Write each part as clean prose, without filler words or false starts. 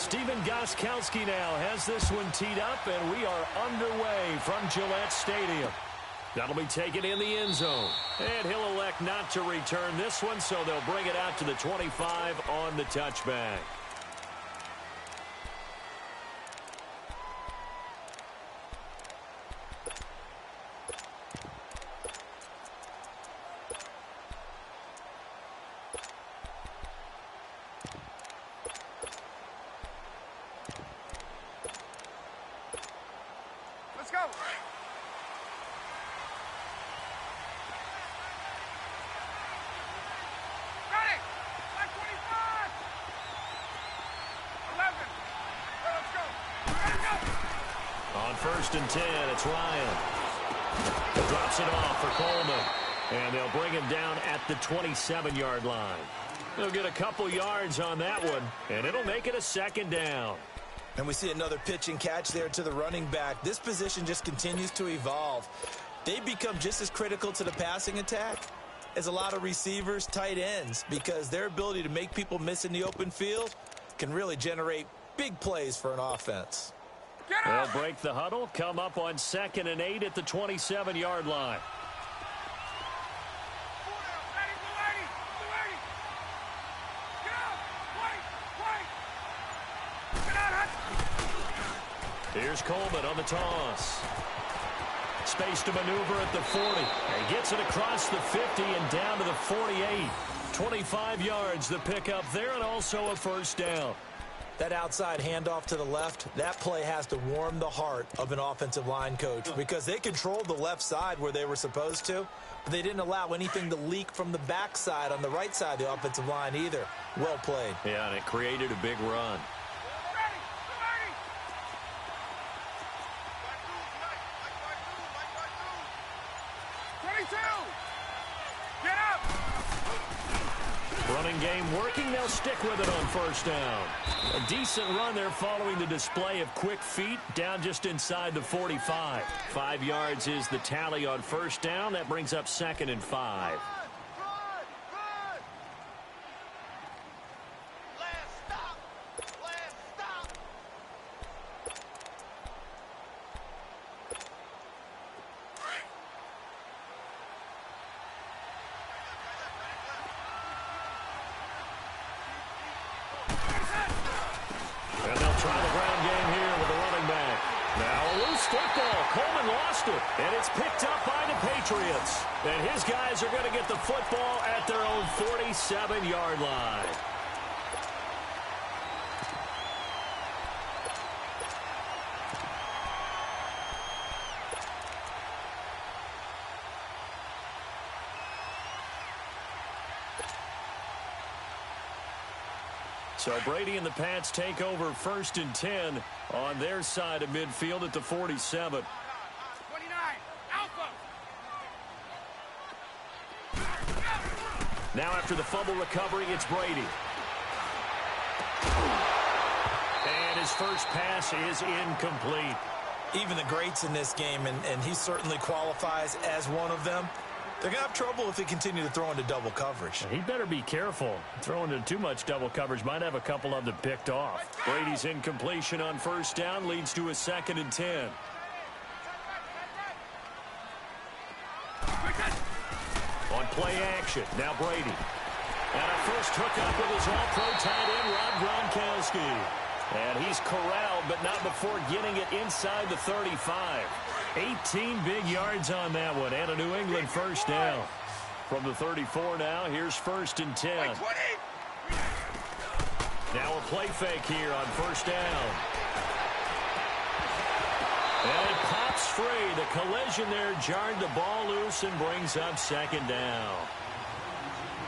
Steven Gostkowski now has this one teed up, and we are underway from Gillette Stadium. That'll be taken in the end zone. And he'll elect not to return this one, so they'll bring it out to the 25 on the touchback. Let's go. Ready. 25. 11. Let's go. Let's go. On 1st and 10, it's Ryan. Drops it off for Coleman. And they'll bring him down at the 27-yard line. They'll get a couple yards on that one, and it'll make it a 2nd down. And we see another pitch and catch there to the running back. This position just continues to evolve. They become just as critical to the passing attack as a lot of receivers, tight ends, because their ability to make people miss in the open field can really generate big plays for an offense. They'll break the huddle, come up on 2nd and 8 at the 27-yard line. Here's Coleman on the toss. Space to maneuver at the 40. And gets it across the 50 and down to the 48. 25 yards the pickup there, and also a 1st down. That outside handoff to the left, that play has to warm the heart of an offensive line coach because they controlled the left side where they were supposed to, but they didn't allow anything to leak from the backside on the right side of the offensive line either. Well played. Yeah, and it created a big run. Get up! Running game working. They'll stick with it on 1st down. A decent run there following the display of quick feet down just inside the 45. 5 yards is the tally on 1st down. That brings up 2nd and 5. And they'll try the ground game here with the running back. Now a loose football. Coleman lost it. And it's picked up by the Patriots. And his guys are going to get the football at their own 47-yard line. So Brady and the Pats take over 1st and 10 on their side of midfield at the 47. 29. Alpha. Now after the fumble recovery, it's Brady. And his first pass is incomplete. Even the greats in this game, and he certainly qualifies as one of them, they're going to have trouble if they continue to throw into double coverage. He better be careful. Throwing into too much double coverage might have a couple of them picked off. Brady's incompletion on 1st down leads to a 2nd and 10. On play action, now Brady. And a first hookup with his all-pro tight end, Rob Gronkowski. And he's corralled, but not before getting it inside the 35. 18 big yards on that one, and a New England 1st down. From the 34 now, here's 1st and 10. Now a play fake here on 1st down. And it pops free. The collision there jarred the ball loose and brings up 2nd down.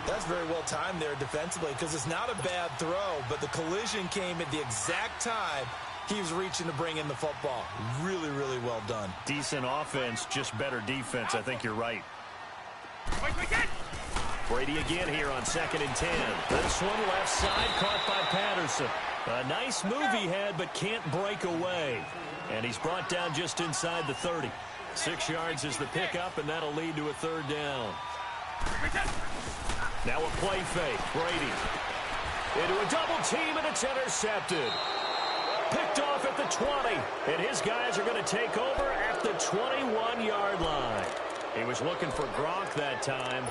That's very well timed there defensively because it's not a bad throw, but the collision came at the exact time he was reaching to bring in the football. Really, really well done. Decent offense, just better defense. I think you're right. Brady again here on 2nd and 10. This one left side caught by Patterson. A nice move he had, but can't break away. And he's brought down just inside the 30. 6 yards is the pickup, and that'll lead to a 3rd down. Now a play fake. Brady into a double team, and it's intercepted. Picked off at the 20. And his guys are going to take over at the 21-yard line. He was looking for Gronk that time.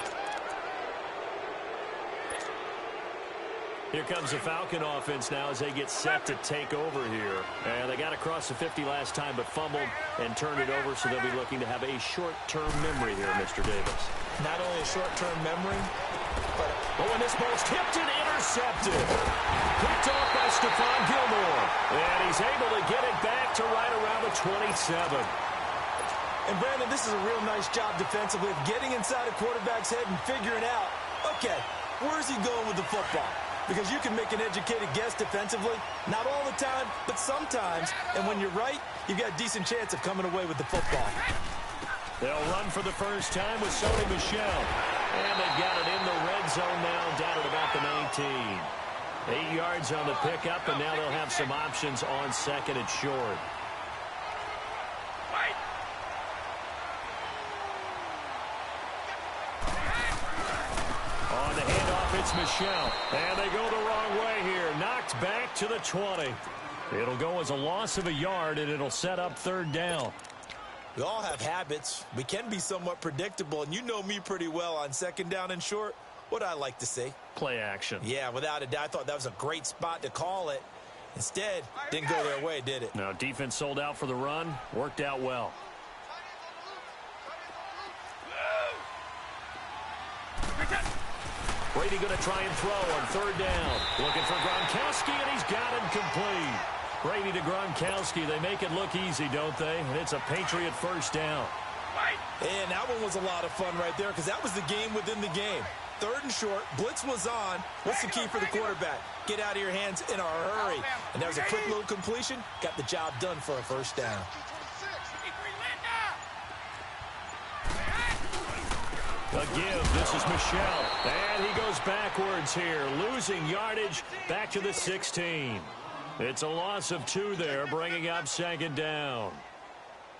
Here comes the Falcon offense now as they get set to take over here. And they got across the 50 last time but fumbled and turned it over, so they'll be looking to have a short-term memory here, Mr. Davis. Not only a short-term memory, but... Oh, and this ball's tipped and intercepted. Picked off by Stephon Gilmore. And he's able to get it back to right around the 27. And, Brandon, this is a real nice job defensively of getting inside a quarterback's head and figuring out, okay, where's he going with the football? Because you can make an educated guess defensively. Not all the time, but sometimes. And when you're right, you've got a decent chance of coming away with the football. They'll run for the first time with Sony Michel. And they've got it in the red zone now, down at about the 19. 8 yards on the pickup, and now they'll have some options on second and short. On the handoff, it's Michel. And they go the wrong way here. Knocked back to the 20. It'll go as a loss of a yard, and it'll set up third down. We all have habits. We can be somewhat predictable, and you know me pretty well on second down and short. What I like to say? Play action. Yeah, without a doubt. I thought that was a great spot to call it. Instead, didn't go their way, did it? No, defense sold out for the run. Worked out well. Brady going to try and throw on third down. Looking for Gronkowski, and he's got him complete. Brady to Gronkowski. They make it look easy, don't they? And it's a Patriot first down. And that one was a lot of fun right there because that was the game within the game. Third and short, blitz was on. What's the key for the quarterback? Get out of your hands in a hurry. And that was a quick little completion. Got the job done for a first down. A give. This is Michel. And he goes backwards here. Losing yardage back to the 16. It's a loss of 2 there, bringing up second down.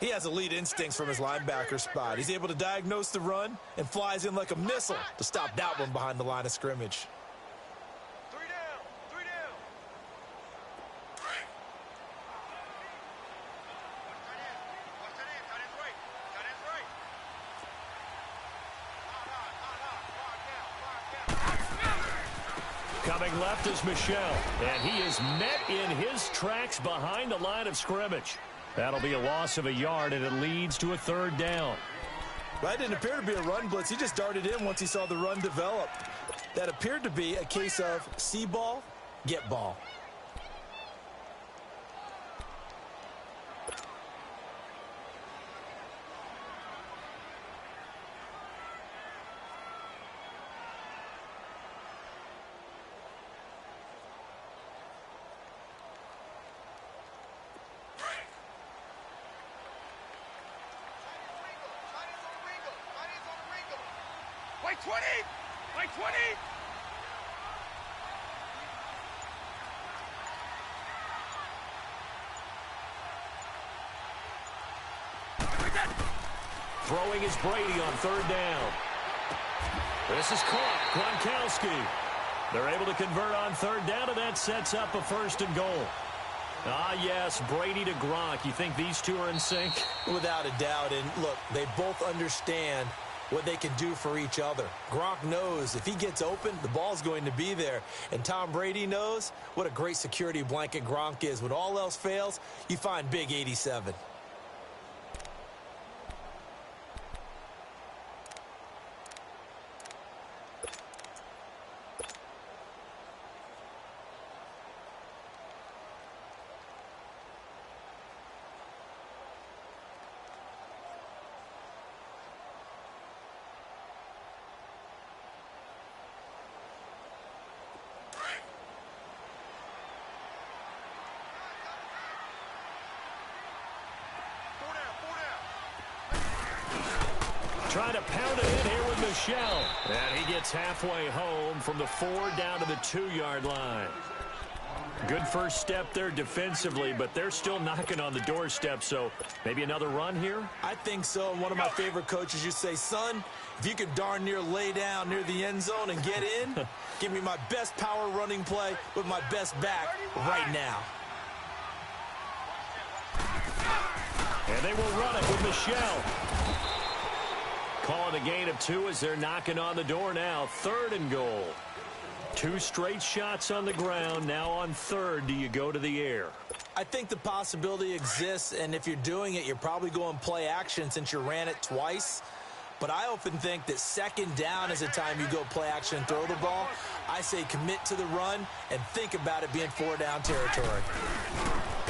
He has elite instincts from his linebacker spot. He's able to diagnose the run and flies in like a missile to stop that one behind the line of scrimmage. 3 down. 3 down. Watch that in. Tight end's right. Tight end's right. Coming left is Michel, and he is met in his tracks behind the line of scrimmage. That'll be a loss of a yard, and it leads to a third down. That didn't appear to be a run blitz. He just darted in once he saw the run develop. That appeared to be a case of see ball, get ball. White 20! White 20! Throwing is Brady on third down. This is caught. Gronkowski. They're able to convert on third down, and that sets up a first and goal. Ah, yes, Brady to Gronk. You think these two are in sync? Without a doubt. And look, they both understand what they can do for each other. Gronk knows if he gets open, the ball's going to be there. And Tom Brady knows what a great security blanket Gronk is. When all else fails, you find Big 87. Trying to pound it in here with Michel. And he gets halfway home from the 4 down to the 2-yard line. Good first step there defensively, but they're still knocking on the doorstep, so maybe another run here? I think so. And one of my favorite coaches used to say, son, if you could darn near lay down near the end zone and get in, give me my best power running play with my best back right now. And they will run it with Michelle. Calling a gain of 2 as they're knocking on the door now. 3rd and goal. 2 straight shots on the ground. Now on 3rd, do you go to the air? I think the possibility exists, and if you're doing it, you're probably going play action since you ran it twice. But I often think that 2nd down is the time you go play action and throw the ball. I say commit to the run and think about it being 4-down territory.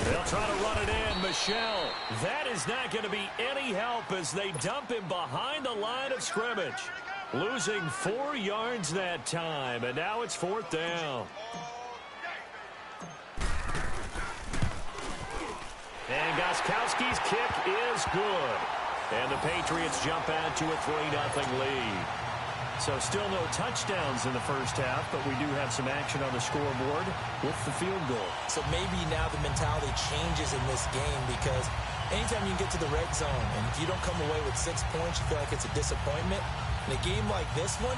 They'll try to run it in. Michelle. That is not going to be any help as they dump him behind the line of scrimmage. Losing 4 yards that time, and now it's 4th down. And Gostkowski's kick is good. And the Patriots jump out to a 3-0 lead. So still no touchdowns in the first half, but we do have some action on the scoreboard with the field goal. So maybe now the mentality changes in this game because anytime you can get to the red zone, and if you don't come away with 6 points, you feel like it's a disappointment. In a game like this one,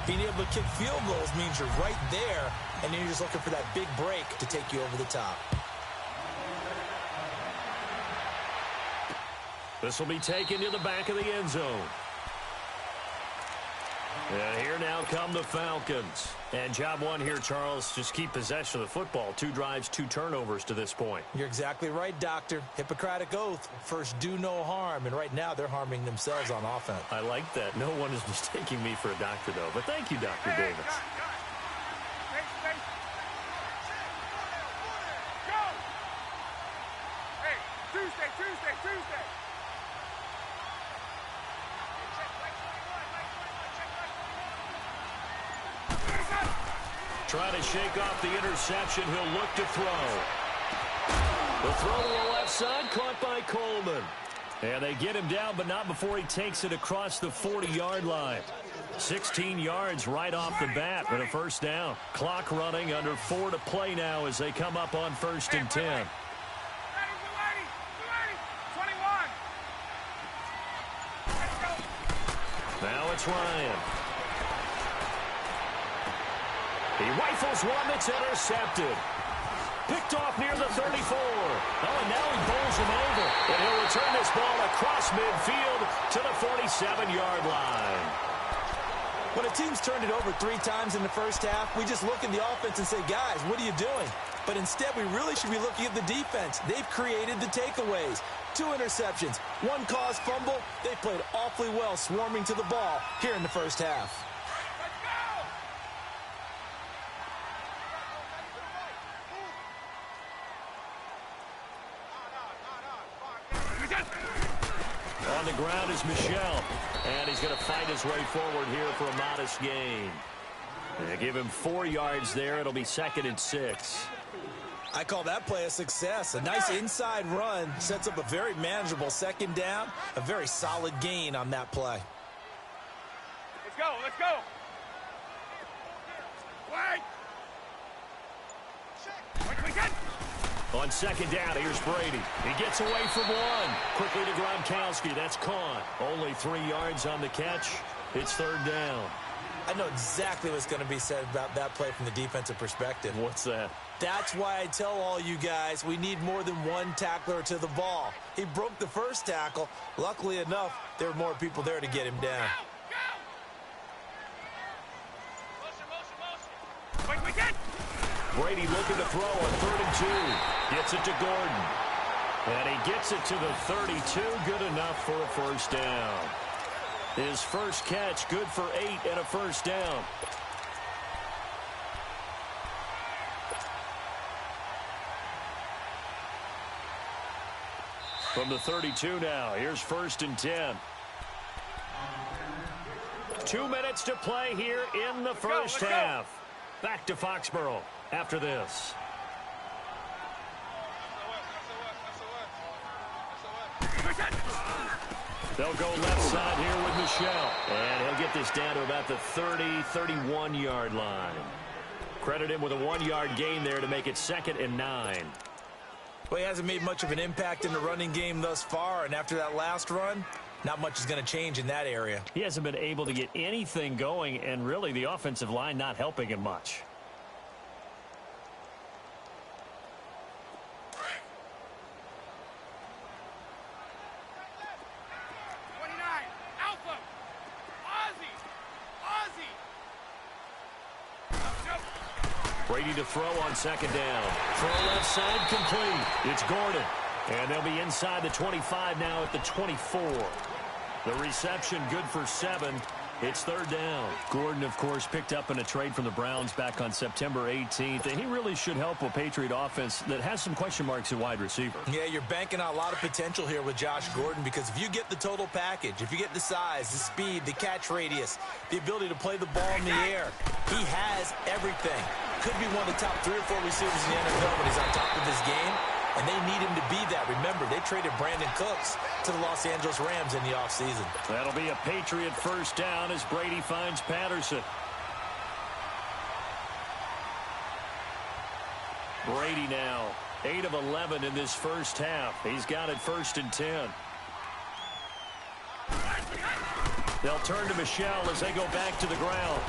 being able to kick field goals means you're right there, and then you're just looking for that big break to take you over the top. This will be taken to the back of the end zone. And here now come the Falcons. And job one here, Charles, just keep possession of the football. 2 drives, 2 turnovers to this point. You're exactly right, Doctor. Hippocratic oath. First, do no harm. And right now, they're harming themselves on offense. I like that. No one is mistaking me for a doctor, though. But thank you, Dr. Davis. Tuesday. Trying to shake off the interception. He'll look to throw. The throw to the left side, caught by Coleman. And they get him down, but not before he takes it across the 40-yard line. 16 yards right off the bat with a 1st down. Clock running, under 4 to play now as they come up on 1st and 10. Now it's Ryan. He rifles one that's intercepted. Picked off near the 34. Oh, and now he bowls him over. And he'll return this ball across midfield to the 47-yard line. When a team's turned it over 3 times in the first half, we just look at the offense and say, guys, what are you doing? But instead, we really should be looking at the defense. They've created the takeaways. 2 interceptions, 1 caused fumble. They played awfully well swarming to the ball here in the first half. On the ground is Michelle. And he's going to fight his way forward here for a modest gain. They give him 4 yards there. It'll be 2nd and 6. I call that play a success. A nice inside run sets up a very manageable 2nd down. A very solid gain on that play. Let's go. Wait. On 2nd down, here's Brady. He gets away from 1. Quickly to Gronkowski. That's caught. Only 3 yards on the catch. It's 3rd down. I know exactly what's going to be said about that play from the defensive perspective. What's that? That's why I tell all you guys we need more than 1 tackler to the ball. He broke the first tackle. Luckily enough, there were more people there to get him down. Brady looking to throw on 3rd and 2. Gets it to Gordon. And he gets it to the 32. Good enough for a 1st down. His first catch, good for 8 and a 1st down. From the 32 now, here's 1st and 10. 2 minutes to play here in the first half. Back to Foxborough after this. They'll go left side here with Michelle. And he'll get this down to about the 30, 31-yard line. Credit him with a 1-yard gain there to make it 2nd and 9. Well, he hasn't made much of an impact in the running game thus far, and after that last run, not much is going to change in that area. He hasn't been able to get anything going, and really the offensive line not helping him much. Brady to throw on second down. Throw left side complete. It's Gordon. And they'll be inside the 25 now at the 24. The reception good for 7. It's third down. Gordon, of course, picked up in a trade from the Browns back on September 18th, and he really should help a Patriot offense that has some question marks at wide receiver. Yeah, you're banking on a lot of potential here with Josh Gordon, because if you get the total package, if you get the size, the speed, the catch radius, the ability to play the ball in the air, he has everything. Could be one of the top 3 or 4 receivers in the NFL when he's on top of his game. And they need him to be that. Remember, they traded Brandon Cooks to the Los Angeles Rams in the offseason. That'll be a Patriot first down as Brady finds Patterson. Brady now, 8 of 11 in this first half. He's got it 1st and 10. They'll turn to Michel as they go back to the ground.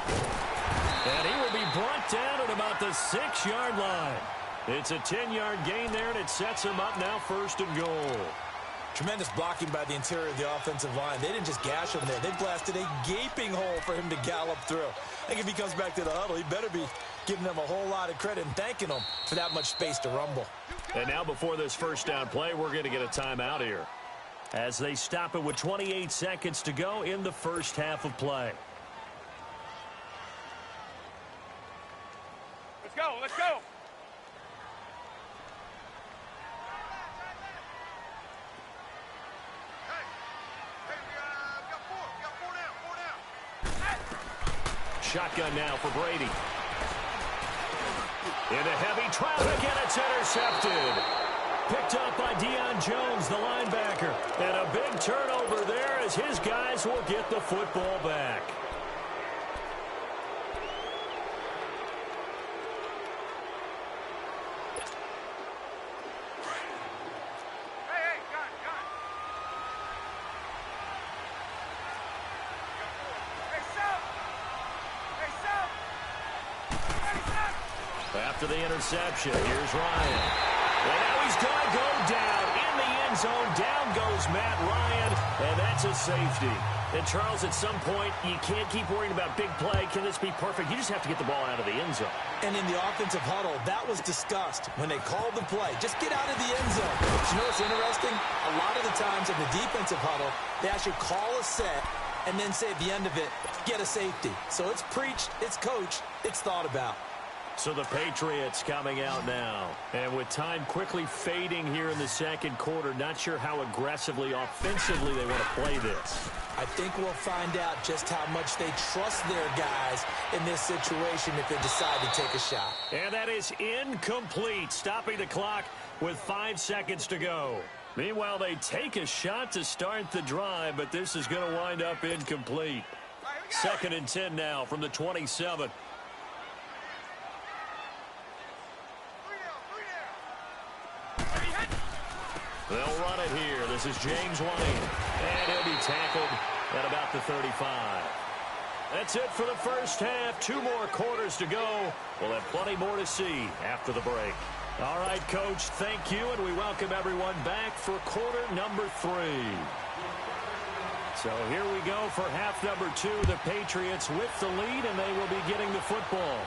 And he will be brought down at about the 6-yard line. It's a 10-yard gain there, and it sets him up now 1st and goal. Tremendous blocking by the interior of the offensive line. They didn't just gash him there. They blasted a gaping hole for him to gallop through. I think if he comes back to the huddle, he better be giving them a whole lot of credit and thanking them for that much space to rumble. And now before this first down play, we're going to get a timeout here as they stop it with 28 seconds to go in the first half of play. Let's go, let's go. Shotgun now for Brady. Into heavy traffic, and it's intercepted. Picked up by Deion Jones, the linebacker. And a big turnover there as his guys will get the football back. After the interception, here's Ryan. And now he's going to go down in the end zone. Down goes Matt Ryan, and that's a safety. And, Charles, at some point, you can't keep worrying about big play. Can this be perfect? You just have to get the ball out of the end zone. And in the offensive huddle, that was discussed when they called the play. Just get out of the end zone. But you know what's interesting? A lot of the times in the defensive huddle, they actually call a set and then say at the end of it, get a safety. So it's preached, it's coached, it's thought about. So the Patriots coming out now. And with time quickly fading here in the second quarter, not sure how aggressively, offensively they want to play this. I think we'll find out just how much they trust their guys in this situation if they decide to take a shot. And that is incomplete, stopping the clock with 5 seconds to go. Meanwhile, they take a shot to start the drive, but this is going to wind up incomplete. 2nd and 10 now from the 27. They'll run it here. This is James White. And he'll be tackled at about the 35. That's it for the first half. 2 more quarters to go. We'll have plenty more to see after the break. All right, Coach, thank you, and we welcome everyone back for quarter number 3. So here we go for half number 2. The Patriots with the lead, and they will be getting the football.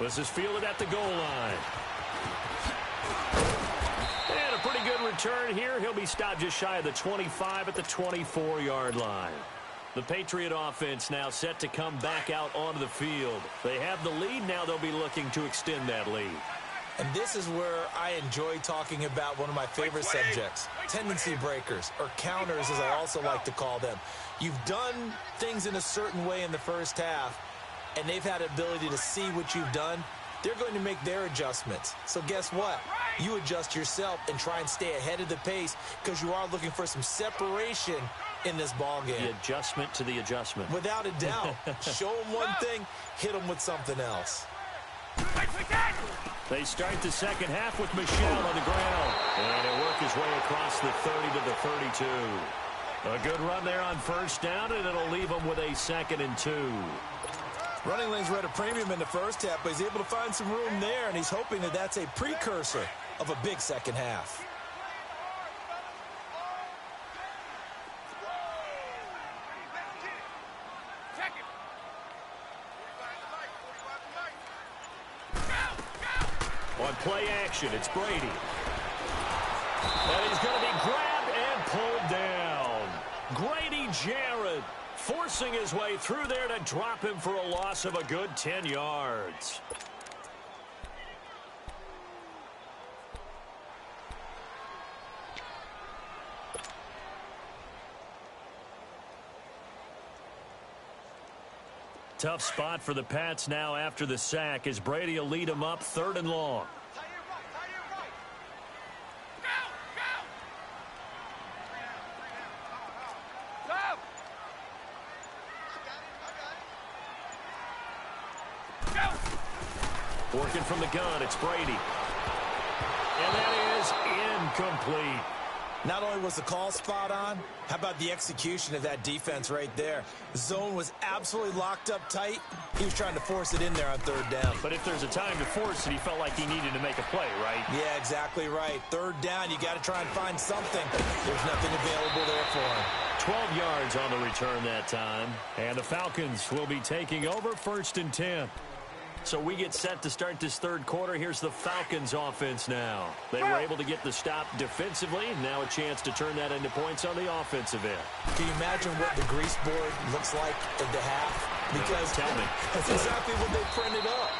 This is fielded at the goal line. And a pretty good return here. He'll be stopped just shy of the 25 at the 24-yard line. The Patriot offense now set to come back out onto the field. They have the lead. Now they'll be looking to extend that lead. And this is where I enjoy talking about one of my favorite subjects, tendency breakers, or counters as I also like to call them. You've done things in a certain way in the first half, and they've had the ability to see what you've done. They're going to make their adjustments. So guess what? You adjust yourself and try and stay ahead of the pace because you are looking for some separation in this ball game. The adjustment to the adjustment. Without a doubt. Show them one thing, hit them with something else. They start the second half with Michel on the ground. And he'll work his way across the 30 to the 32. A good run there on first down, and it'll leave him with a 2nd and 2. Running lanes were at a premium in the first half, but he's able to find some room there, and he's hoping that that's a precursor of a big second half. On play action, it's Brady. And he's going to be grabbed and pulled down. Grady Jarrett forcing his way through there to drop him for a loss of a good 10 yards. Tough spot for the Pats now after the sack as Brady will lead them up 3rd and long. Working from the gun, it's Brady. And that is incomplete. Not only was the call spot on, how about the execution of that defense right there? The zone was absolutely locked up tight. He was trying to force it in there on 3rd down. But if there's a time to force it, he felt like he needed to make a play, right? Yeah, exactly right. 3rd down, you got to try and find something. There's nothing available there for him. 12 yards on the return that time. And the Falcons will be taking over 1st and 10. So we get set to start this 3rd quarter. Here's the Falcons offense now. They were able to get the stop defensively. Now a chance to turn that into points on the offensive end. Can you imagine what the grease board looks like at the half? Because tell me. That's exactly what they printed up.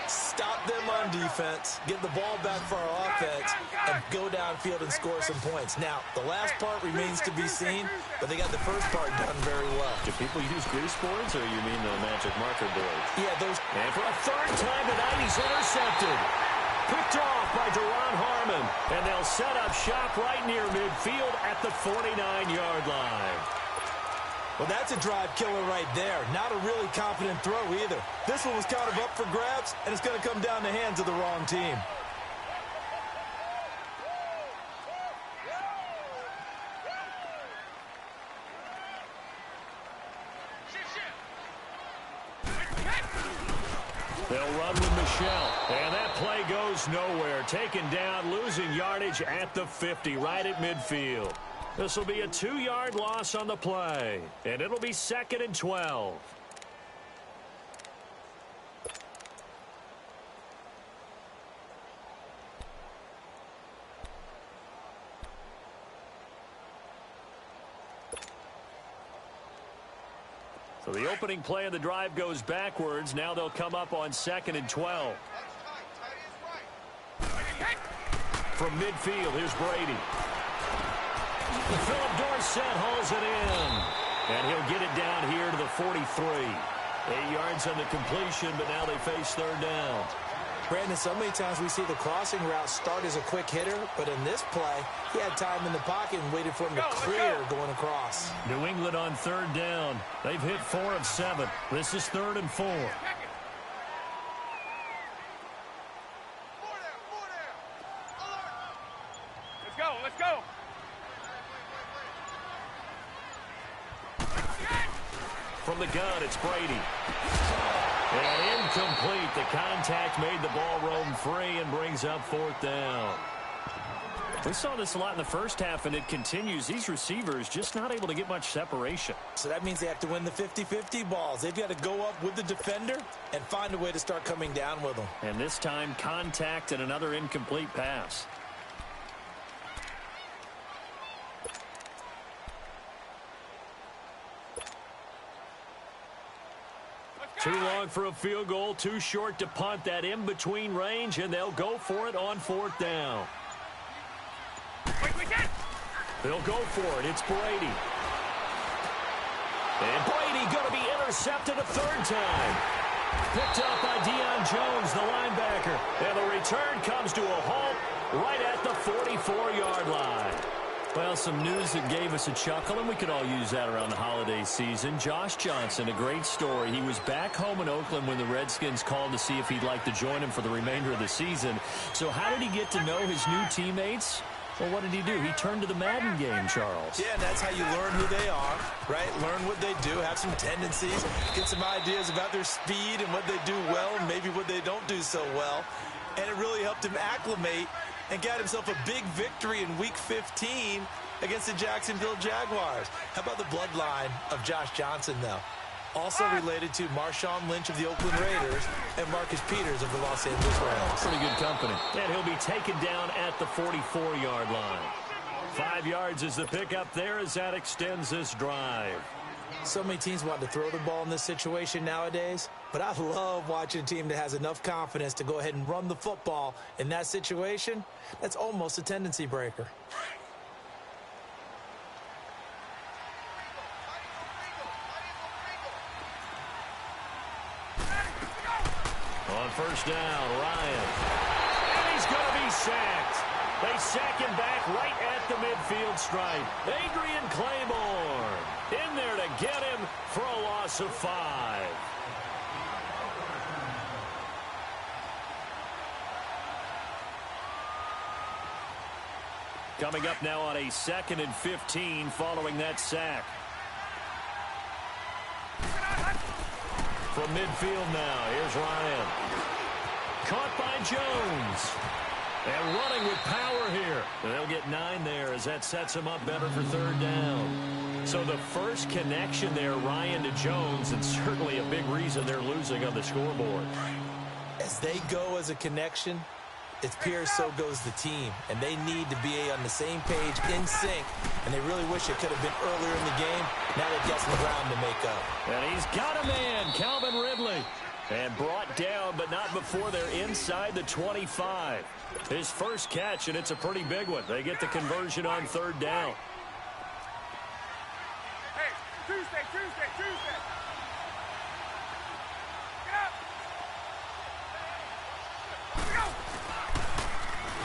Stop them on defense, get the ball back for our offense, and go downfield and score some points. Now, the last part remains to be seen, but they got the first part done very well. Do people use grease boards, or you mean the magic marker boards? Yeah, those. And for a 3rd time tonight, he's intercepted. Picked off by Deron Harmon, and they'll set up shop right near midfield at the 49-yard line. Well, that's a drive killer right there. Not a really confident throw either. This one was kind of up for grabs, and it's going to come down the hands of the wrong team. They'll run with Michelle, and that play goes nowhere. Taken down, losing yardage at the 50, right at midfield. This will be a 2-yard loss on the play, and it'll be 2nd and 12. So the opening play of the drive goes backwards. Now they'll come up on 2nd and 12. From midfield, here's Brady. Philip Dorsett hauls it in. And he'll get it down here to the 43. 8 yards on the completion, but now they face 3rd down. Brandon, so many times we see the crossing route start as a quick hitter, but in this play, he had time in the pocket and waited for him to clear going across. New England on 3rd down. They've hit 4 of 7. This is 3rd and 4. Let's go. From the gun, it's Brady. And incomplete. The contact made the ball roam free and brings up 4th down. We saw this a lot in the first half, and it continues. These receivers just not able to get much separation. So that means they have to win the 50-50 balls. They've got to go up with the defender and find a way to start coming down with them. And this time, contact and another incomplete pass. Too long for a field goal, too short to punt. That in-between range, and they'll go for it on 4th down. They'll go for it. It's Brady. And Brady going to be intercepted a 3rd time. Picked up by Deion Jones, the linebacker. And the return comes to a halt right at the 44-yard line. Well, some news that gave us a chuckle, and we could all use that around the holiday season. Josh Johnson, a great story. He was back home in Oakland when the Redskins called to see if he'd like to join him for the remainder of the season. So how did he get to know his new teammates? Well, what did he do? He turned to the Madden game, Charles. Yeah, and that's how you learn who they are, right? Learn what they do, have some tendencies, get some ideas about their speed and what they do well and maybe what they don't do so well. And it really helped him acclimate and got himself a big victory in Week 15 against the Jacksonville Jaguars. How about the bloodline of Josh Johnson, though? Also related to Marshawn Lynch of the Oakland Raiders and Marcus Peters of the Los Angeles Rams. Pretty good company. And he'll be taken down at the 44-yard line. 5 yards is the pickup there as that extends this drive. So many teams want to throw the ball in this situation nowadays, but I love watching a team that has enough confidence to go ahead and run the football. In that situation, that's almost a tendency breaker. On first down, Ryan. And he's going to be sacked. They sack him back right at the midfield stripe. Adrian Claymore in there to get him for a loss of 5. Coming up now on a 2nd and 15 following that sack. From midfield now, here's Ryan. Caught by Jones. And running with power here. They'll get 9 there as that sets him up better for 3rd down. So the first connection there, Ryan to Jones, and certainly a big reason they're losing on the scoreboard. As they go as a connection, it's Pierce, so goes the team. And they need to be on the same page, in sync. And they really wish it could have been earlier in the game. Now they've got some ground to make up. And he's got a man, Calvin Ridley. And brought down, but not before they're inside the 25. His first catch, and it's a pretty big one. They get the conversion on 3rd down. Hey, Tuesday. Get up.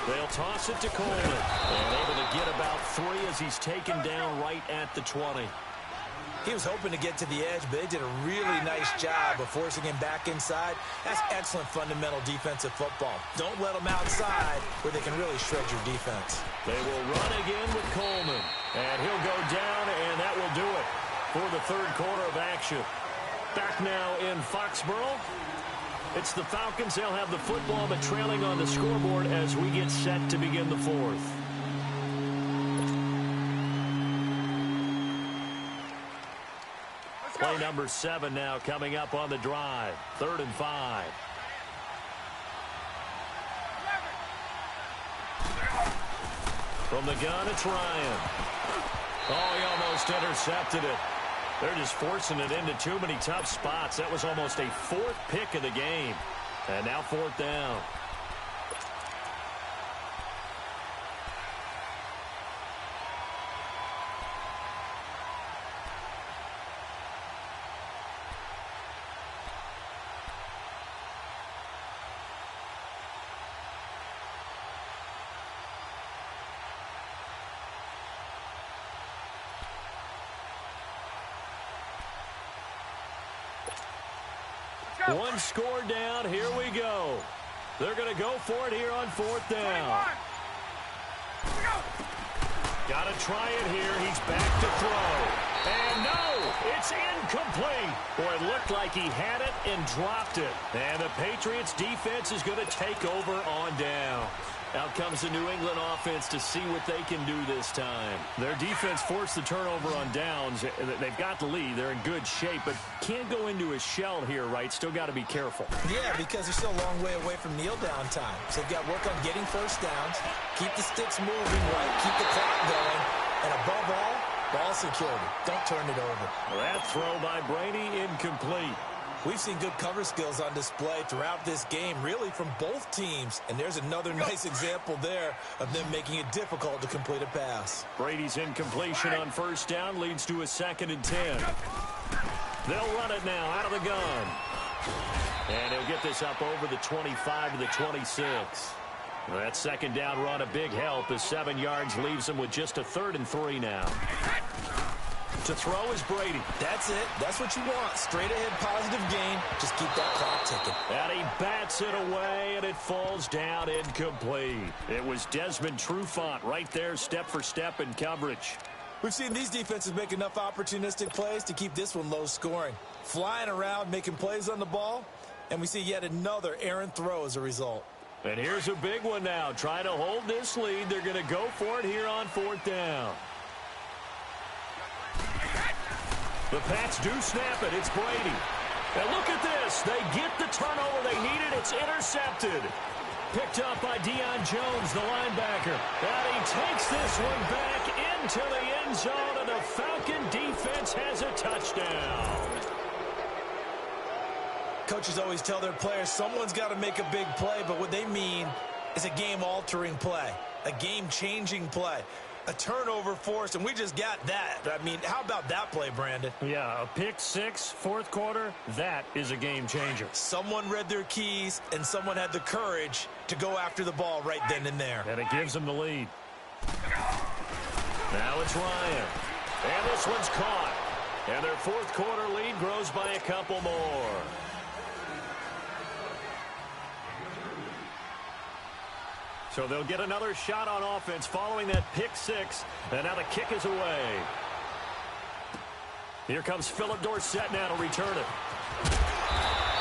They'll toss it to Coleman. And able to get about 3 as he's taken down right at the 20. He was hoping to get to the edge, but they did a really nice job of forcing him back inside. That's excellent fundamental defensive football. Don't let them outside where they can really shred your defense. They will run again with Coleman. And he'll go down, and that will do it for the 3rd quarter of action. Back now in Foxborough. It's the Falcons. They'll have the football, but trailing on the scoreboard as we get set to begin the 4th. Play number 7 now coming up on the drive. 3rd and 5. From the gun, it's Ryan. Oh, he almost intercepted it. They're just forcing it into too many tough spots. That was almost a 4th pick of the game. And now 4th down. One score down. Here we go. They're going to go for it here on 4th down. Got to try it here. He's back to throw. And no, it's incomplete. Boy, it looked like he had it and dropped it. And the Patriots defense is going to take over on down. Out comes the New England offense to see what they can do this time. Their defense forced the turnover on downs. They've got the lead. They're in good shape, but can't go into a shell here, right? Still got to be careful. Yeah, because they're still a long way away from kneel down time. So they've got to work on getting first downs, keep the sticks moving, right? Keep the clock going. And above all, ball security. Don't turn it over. That throw by Brady incomplete. We've seen good cover skills on display throughout this game, really from both teams. And there's another nice example there of them making it difficult to complete a pass. Brady's incompletion on first down leads to a 2nd and 10. They'll run it now out of the gun. And he'll get this up over the 25 to the 26. That 2nd down run a big help as 7 yards leaves him with just a 3rd and 3 now. To throw is Brady. That's it. That's what you want. Straight ahead positive gain. Just keep that clock ticking. And he bats it away, and it falls down incomplete. It was Desmond Trufant right there, step for step in coverage. We've seen these defenses make enough opportunistic plays to keep this one low scoring. Flying around, making plays on the ball, and we see yet another errant throw as a result. And here's a big one now. Trying to hold this lead. They're going to go for it here on 4th down. The Pats do snap it. It's Brady. And look at this. They get the turnover they needed. It's intercepted. Picked up by Deion Jones, the linebacker. And he takes this one back into the end zone, and the Falcon defense has a touchdown. Coaches always tell their players someone's got to make a big play, but what they mean is a game-altering play, a game-changing play, a turnover force, and we just got that. I mean, how about that play, Brandon? Yeah, a pick six, fourth quarter, that is a game-changer. Someone read their keys, and someone had the courage to go after the ball right then and there. And it gives them the lead. Now it's Ryan. And this one's caught. And their fourth quarter lead grows by a couple more. So they'll get another shot on offense following that pick six. And now the kick is away. Here comes Philip Dorsett now to return it.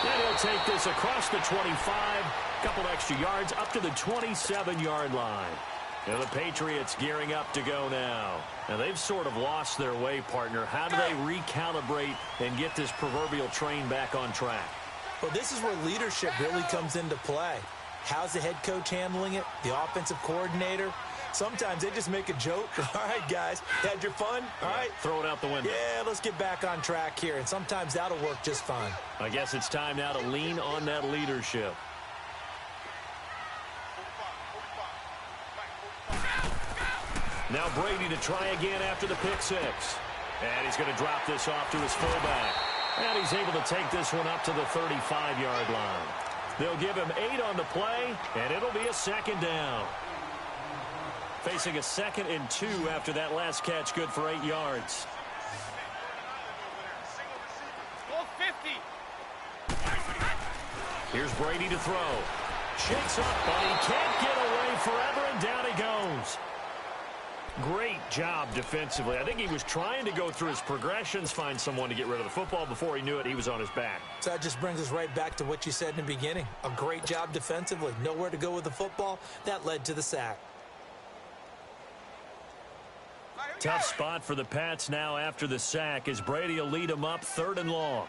And he'll take this across the 25. A couple extra yards up to the 27-yard line. And the Patriots gearing up to go now. And they've sort of lost their way, partner. How do they recalibrate and get this proverbial train back on track? Well, this is where leadership really comes into play. How's the head coach handling it? The offensive coordinator? Sometimes they just make a joke. All right, guys, had your fun? All right. Throw it out the window. Yeah, let's get back on track here. And sometimes that'll work just fine. I guess it's time now to lean on that leadership. Now Brady to try again after the pick six. And he's going to drop this off to his fullback. And he's able to take this one up to the 35-yard line. They'll give him 8 on the play, and it'll be a second down. Facing a 2nd and 2 after that last catch, good for 8 yards. Here's Brady to throw. Shakes up, but he can't get away forever, and down he goes. Great job defensively. I think he was trying to go through his progressions, find someone to get rid of the football. Before he knew it, he was on his back. So that just brings us right back to what you said in the beginning. A great job defensively. Nowhere to go with the football. That led to the sack. Tough spot for the Pats now after the sack as Brady will lead them up 3rd and long.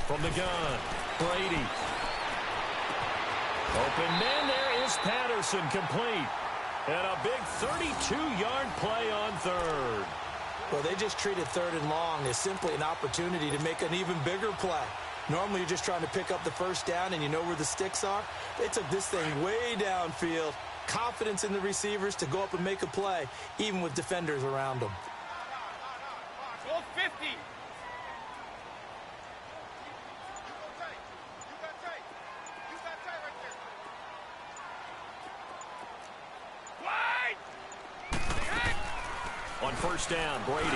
From the gun, Brady. Open man, there is Patterson, complete. And a big 32-yard play on 3rd. Well, they just treated 3rd and long as simply an opportunity to make an even bigger play. Normally, you're just trying to pick up the first down and you know where the sticks are. They took this thing way downfield. Confidence in the receivers to go up and make a play, even with defenders around them. 50. On first down, Brady.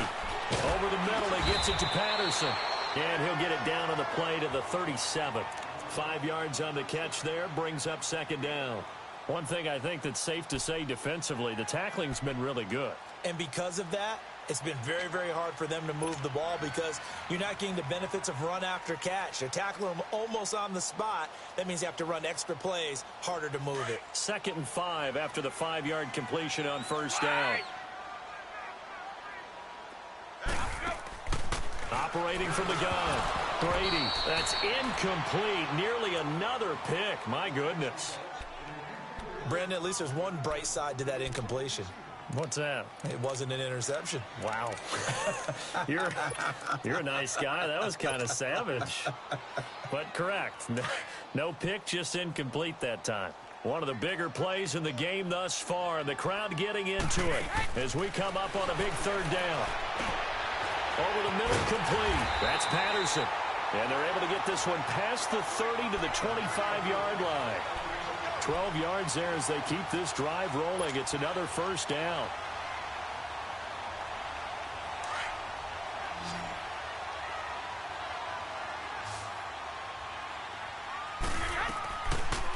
Over the middle, he gets it to Patterson. And he'll get it down on the play to the 37. 5 yards on the catch there, brings up 2nd down. One thing I think that's safe to say defensively, the tackling's been really good. And because of that, it's been very, very hard for them to move the ball because you're not getting the benefits of run after catch. They're tackling them almost on the spot. That means you have to run extra plays, harder to move it. 2nd and 5 after the 5-yard completion on first down. Operating from the gun. Brady, that's incomplete. Nearly another pick. My goodness. Brandon, at least there's one bright side to that incompletion. What's that? It wasn't an interception. Wow. You're a nice guy. That was kind of savage. But correct. No pick, just incomplete that time. One of the bigger plays in the game thus far. The crowd getting into it as we come up on a big 3rd down. Over the middle, complete. That's Patterson. And they're able to get this one past the 30 to the 25-yard line. 12 yards there as they keep this drive rolling. It's another first down.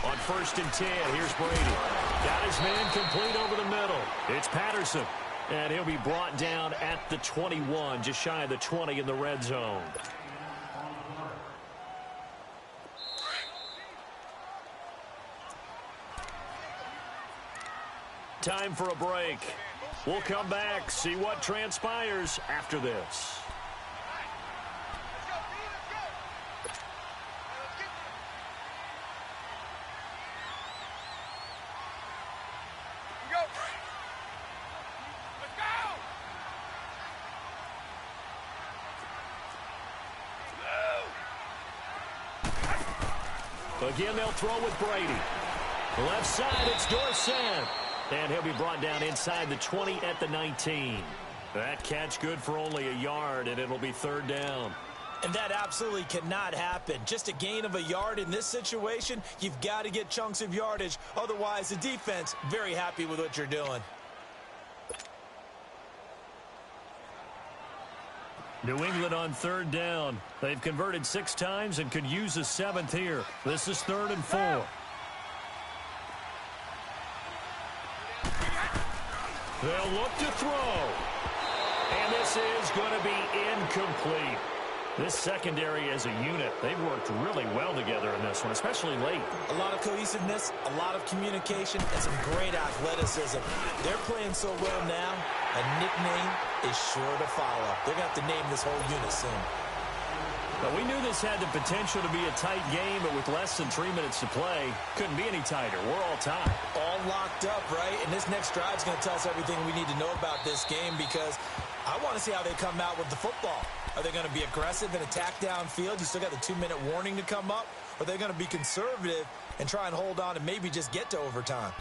On 1st and 10, here's Brady. Got his man complete over the middle. It's Patterson. And he'll be brought down at the 21, just shy of the 20 in the red zone. Time for a break. We'll come back, see what transpires after this. Again, they'll throw with Brady. Left side, it's Dorsett. And he'll be brought down inside the 20 at the 19. That catch good for only a yard, and it'll be third down. And that absolutely cannot happen. Just a gain of a yard in this situation, you've got to get chunks of yardage. Otherwise, the defense, very happy with what you're doing. New England on third down. They've converted 6 times and could use a 7th here. This is 3rd and 4. They'll look to throw. And this is going to be incomplete. This secondary as a unit, they've worked really well together in this one, especially late. A lot of cohesiveness, a lot of communication, and some great athleticism. They're playing so well now, a nickname is sure to follow. They're going to have to name this whole unit soon. But we knew this had the potential to be a tight game, but with less than 3 minutes to play, couldn't be any tighter. We're all tied. All locked up, right? And this next drive is going to tell us everything we need to know about this game because I want to see how they come out with the football. Are they going to be aggressive and attack downfield? You still got the 2-minute warning to come up? Or are they going to be conservative and try and hold on and maybe just get to overtime?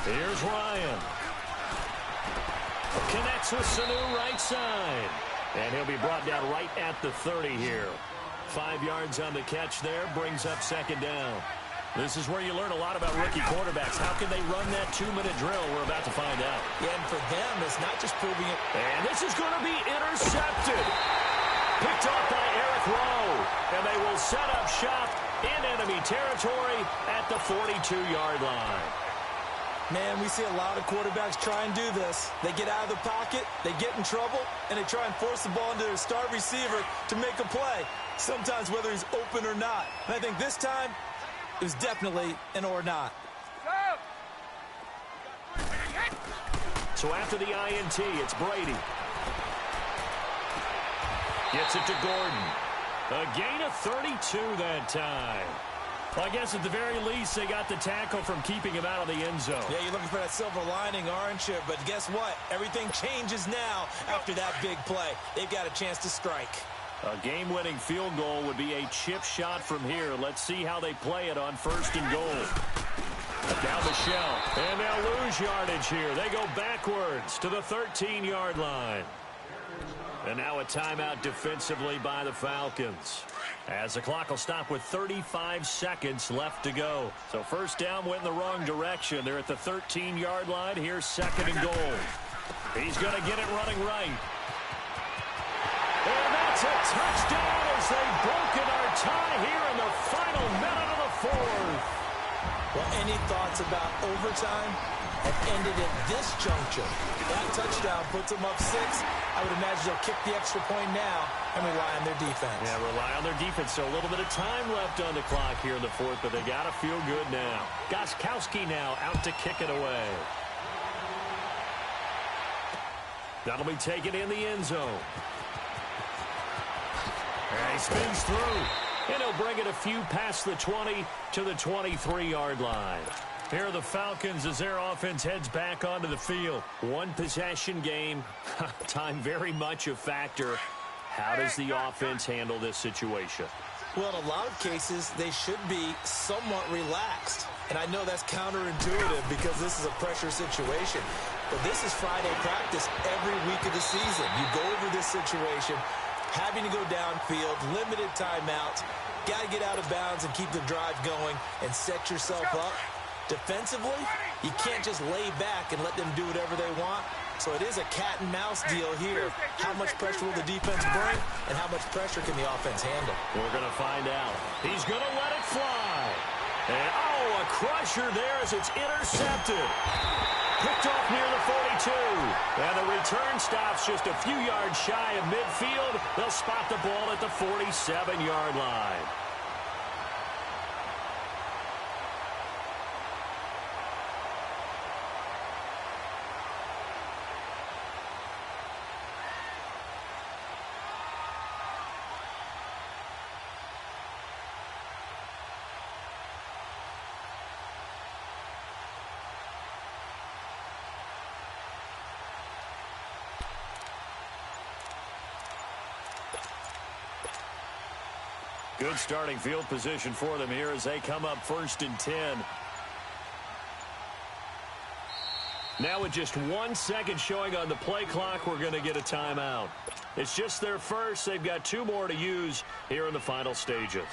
Here's Ryan. Connects with Sanu right side. And he'll be brought down right at the 30 here. 5 yards on the catch there, brings up 2nd down. This is where you learn a lot about rookie quarterbacks. How can they run that 2-minute drill? We're about to find out. Yeah, and for them, it's not just proving it. And this is going to be intercepted. Picked off by Eric Rowe. And they will set up shop in enemy territory at the 42-yard line. Man, we see a lot of quarterbacks try and do this. They get out of the pocket, they get in trouble, and they try and force the ball into their star receiver to make a play, sometimes whether he's open or not. And I think this time, it was definitely an or not. So after the INT, it's Brady. Gets it to Gordon. A gain of 32 that time. Well, I guess at the very least, they got the tackle from keeping him out of the end zone. Yeah, you're looking for that silver lining, aren't you? But guess what? Everything changes now after that big play. They've got a chance to strike. A game-winning field goal would be a chip shot from here. Let's see how they play it on 1st and goal. Down the shell. And they'll lose yardage here. They go backwards to the 13-yard line. And now a timeout defensively by the Falcons. As the clock will stop with 35 seconds left to go. So 1st down went in the wrong direction. They're at the 13-yard line. Here's 2nd and goal. He's going to get it running right. And that's a touchdown as they've broken our tie here in the final minute of the 4th. Well, any thoughts about overtime have ended at this juncture? That touchdown puts them up 6. I would imagine they'll kick the extra point now and rely on their defense. Yeah, rely on their defense. So a little bit of time left on the clock here in the 4th, but they got to feel good now. Gostkowski now out to kick it away. That'll be taken in the end zone. And he spins through. And he'll bring it a few past the 20 to the 23-yard line. Here are the Falcons as their offense heads back onto the field. 1-possession game. Time very much a factor. How does the offense handle this situation? Well, in a lot of cases, they should be somewhat relaxed. And I know that's counterintuitive because this is a pressure situation. But this is Friday practice every week of the season. You go over this situation, having to go downfield, limited timeouts, got to get out of bounds and keep the drive going and set yourself up. Defensively, you can't just lay back and let them do whatever they want. So it is a cat and mouse deal here. How much pressure will the defense bring and how much pressure can the offense handle? We're going to find out. He's going to let it fly. And, oh, a crusher there as it's intercepted. Picked off near the 42. And the return stops just a few yards shy of midfield. They'll spot the ball at the 47-yard line. Good starting field position for them here as they come up 1st and 10. Now with just 1 second showing on the play clock, we're going to get a timeout. It's just their first. They've got 2 more to use here in the final stages.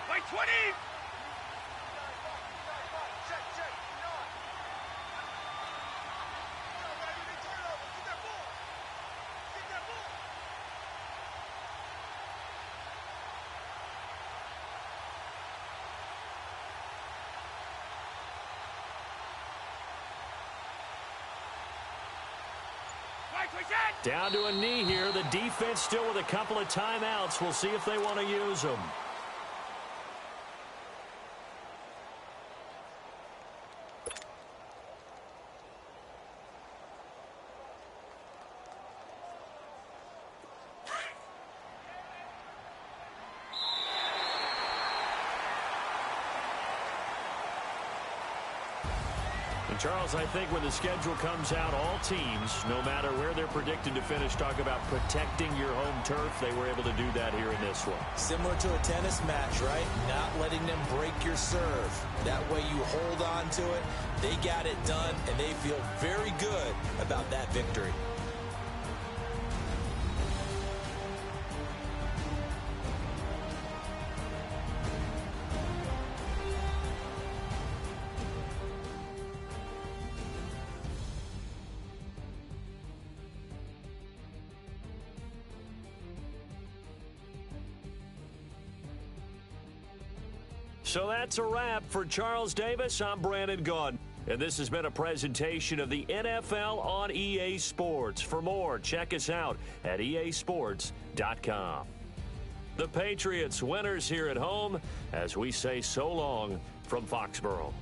By 20! Down to a knee here. The defense still with a couple of timeouts. We'll see if they want to use them. And Charles, I think when the schedule comes out, all teams, no matter where they're predicted to finish, talk about protecting your home turf. They were able to do that here in this one. Similar to a tennis match, right? Not letting them break your serve. That way you hold on to it. They got it done, and they feel very good about that victory. So that's a wrap for Charles Davis. I'm Brandon Gaudin. And this has been a presentation of the NFL on EA Sports. For more, check us out at easports.com. The Patriots winners here at home as we say so long from Foxborough.